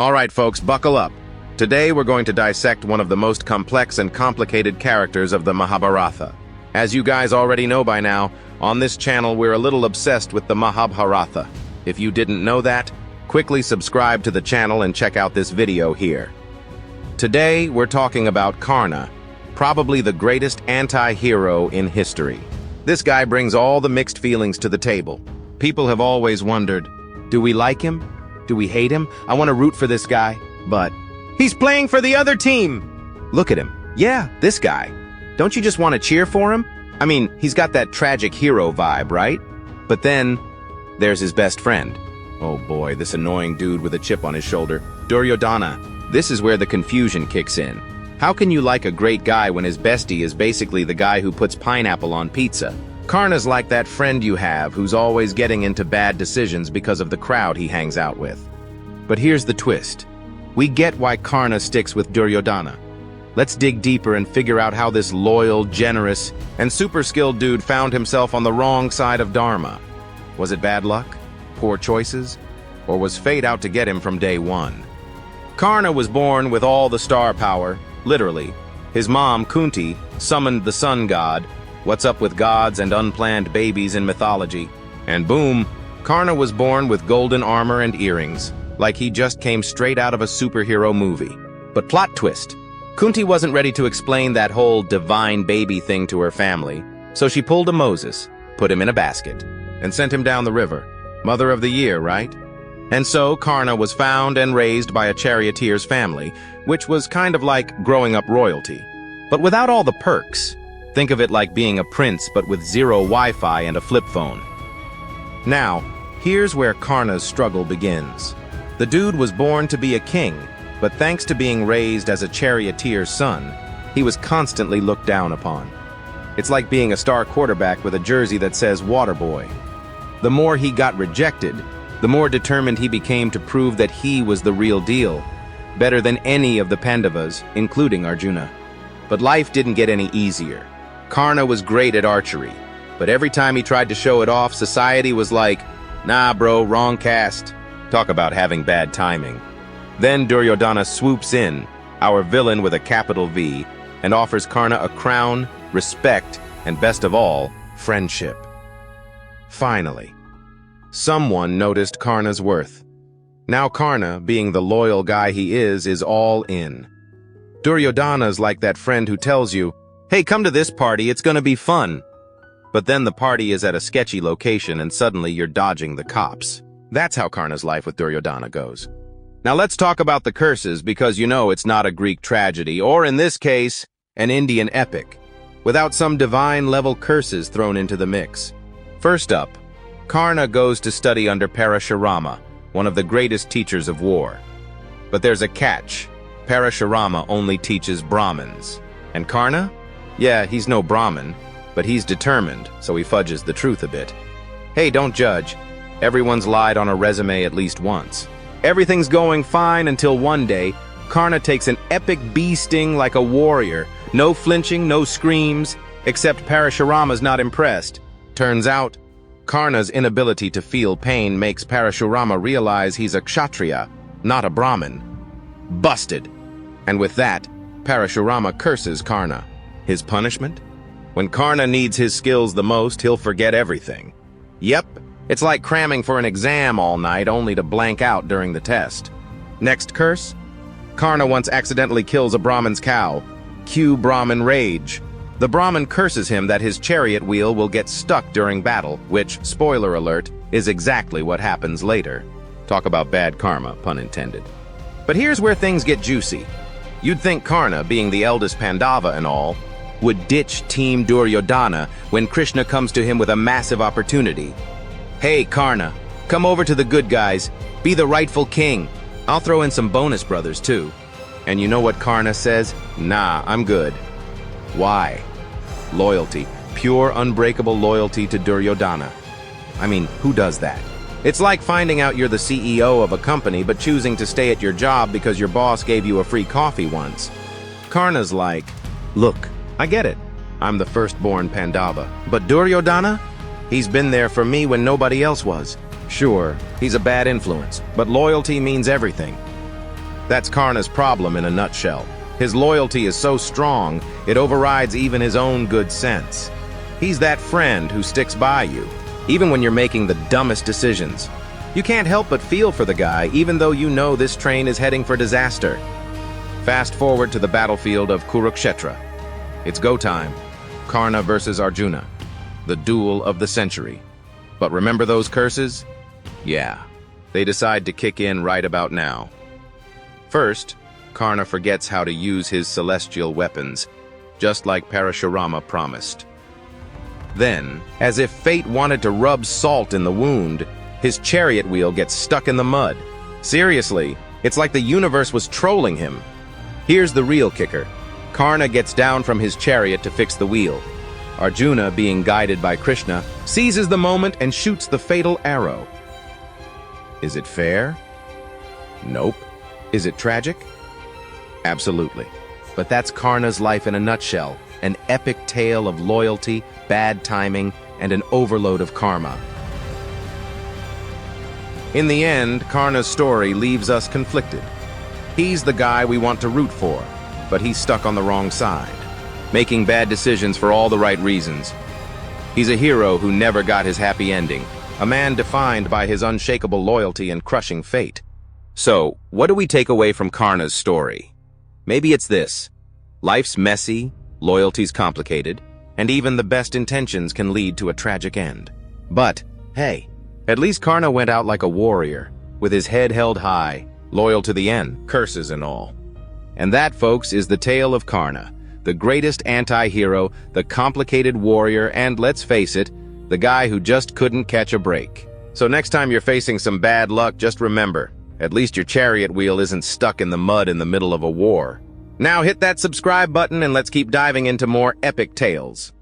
All right, folks, buckle up. Today we're going to dissect one of the most complex and complicated characters of the Mahabharata. As you guys already know by now, on this channel we're a little obsessed with the Mahabharata. If you didn't know that, quickly subscribe to the channel and check out this video here. Today we're talking about Karna, probably the greatest anti-hero in history. This guy brings all the mixed feelings to the table. People have always wondered, do we like him? Do we hate him? I want to root for this guy, but he's playing for the other team. Look at him. Yeah, this guy. Don't you just want to cheer for him? I mean, he's got that tragic hero vibe, right? But then, there's his best friend. Oh boy, this annoying dude with a chip on his shoulder. Duryodhana. This is where the confusion kicks in. How can you like a great guy when his bestie is basically the guy who puts pineapple on pizza? Karna's like that friend you have who's always getting into bad decisions because of the crowd he hangs out with. But here's the twist. We get why Karna sticks with Duryodhana. Let's dig deeper and figure out how this loyal, generous, and super skilled dude found himself on the wrong side of Dharma. Was it bad luck? Poor choices? Or was fate out to get him from day one? Karna was born with all the star power, literally. His mom, Kunti, summoned the sun god. What's up with gods and unplanned babies in mythology? And boom, Karna was born with golden armor and earrings, like he just came straight out of a superhero movie. But plot twist, Kunti wasn't ready to explain that whole divine baby thing to her family, so she pulled a Moses, put him in a basket, and sent him down the river. Mother of the year, right? And so Karna was found and raised by a charioteer's family, which was kind of like growing up royalty. But without all the perks. Think of it like being a prince but with zero Wi-Fi and a flip phone. Now, here's where Karna's struggle begins. The dude was born to be a king, but thanks to being raised as a charioteer's son, he was constantly looked down upon. It's like being a star quarterback with a jersey that says Waterboy. The more he got rejected, the more determined he became to prove that he was the real deal, better than any of the Pandavas, including Arjuna. But life didn't get any easier. Karna was great at archery, but every time he tried to show it off, society was like, nah bro, wrong cast. Talk about having bad timing. Then Duryodhana swoops in, our villain with a capital V, and offers Karna a crown, respect, and best of all, friendship. Finally, someone noticed Karna's worth. Now Karna, being the loyal guy he is all in. Duryodhana's like that friend who tells you, hey, come to this party, it's gonna be fun. But then the party is at a sketchy location and suddenly you're dodging the cops. That's how Karna's life with Duryodhana goes. Now let's talk about the curses because you know it's not a Greek tragedy, or in this case, an Indian epic, without some divine-level curses thrown into the mix. First up, Karna goes to study under Parashurama, one of the greatest teachers of war. But there's a catch. Parashurama only teaches Brahmins. And Karna? Yeah, he's no Brahmin, but he's determined, so he fudges the truth a bit. Hey, don't judge. Everyone's lied on a resume at least once. Everything's going fine until one day, Karna takes an epic bee sting like a warrior. No flinching, no screams, except Parashurama's not impressed. Turns out, Karna's inability to feel pain makes Parashurama realize he's a kshatriya, not a Brahmin. Busted. And with that, Parashurama curses Karna. His punishment? When Karna needs his skills the most, he'll forget everything. Yep, it's like cramming for an exam all night only to blank out during the test. Next curse? Karna once accidentally kills a Brahmin's cow. Cue Brahmin rage. The Brahmin curses him that his chariot wheel will get stuck during battle, which, spoiler alert, is exactly what happens later. Talk about bad karma, pun intended. But here's where things get juicy. You'd think Karna, being the eldest Pandava and all, would ditch Team Duryodhana when Krishna comes to him with a massive opportunity. Hey, Karna, come over to the good guys. Be the rightful king. I'll throw in some bonus brothers, too. And you know what Karna says? Nah, I'm good. Why? Loyalty. Pure, unbreakable loyalty to Duryodhana. I mean, who does that? It's like finding out you're the CEO of a company but choosing to stay at your job because your boss gave you a free coffee once. Karna's like, look, I get it. I'm the firstborn Pandava. But Duryodhana? He's been there for me when nobody else was. Sure, he's a bad influence, but loyalty means everything. That's Karna's problem in a nutshell. His loyalty is so strong, it overrides even his own good sense. He's that friend who sticks by you, even when you're making the dumbest decisions. You can't help but feel for the guy, even though you know this train is heading for disaster. Fast forward to the battlefield of Kurukshetra. It's go time. Karna versus Arjuna. The duel of the century. But remember those curses? Yeah, they decide to kick in right about now. First, Karna forgets how to use his celestial weapons, just like Parashurama promised. Then, as if fate wanted to rub salt in the wound, his chariot wheel gets stuck in the mud. Seriously, it's like the universe was trolling him. Here's the real kicker. Karna gets down from his chariot to fix the wheel. Arjuna, being guided by Krishna, seizes the moment and shoots the fatal arrow. Is it fair? Nope. Is it tragic? Absolutely. But that's Karna's life in a nutshell, an epic tale of loyalty, bad timing, and an overload of karma. In the end, Karna's story leaves us conflicted. He's the guy we want to root for, but he's stuck on the wrong side, making bad decisions for all the right reasons. He's a hero who never got his happy ending, a man defined by his unshakable loyalty and crushing fate. So, what do we take away from Karna's story? Maybe it's this. Life's messy, loyalty's complicated, and even the best intentions can lead to a tragic end. But, hey, at least Karna went out like a warrior, with his head held high, loyal to the end, curses and all. And that, folks, is the tale of Karna, the greatest anti-hero, the complicated warrior, and let's face it, the guy who just couldn't catch a break. So next time you're facing some bad luck, just remember, at least your chariot wheel isn't stuck in the mud in the middle of a war. Now hit that subscribe button and let's keep diving into more epic tales.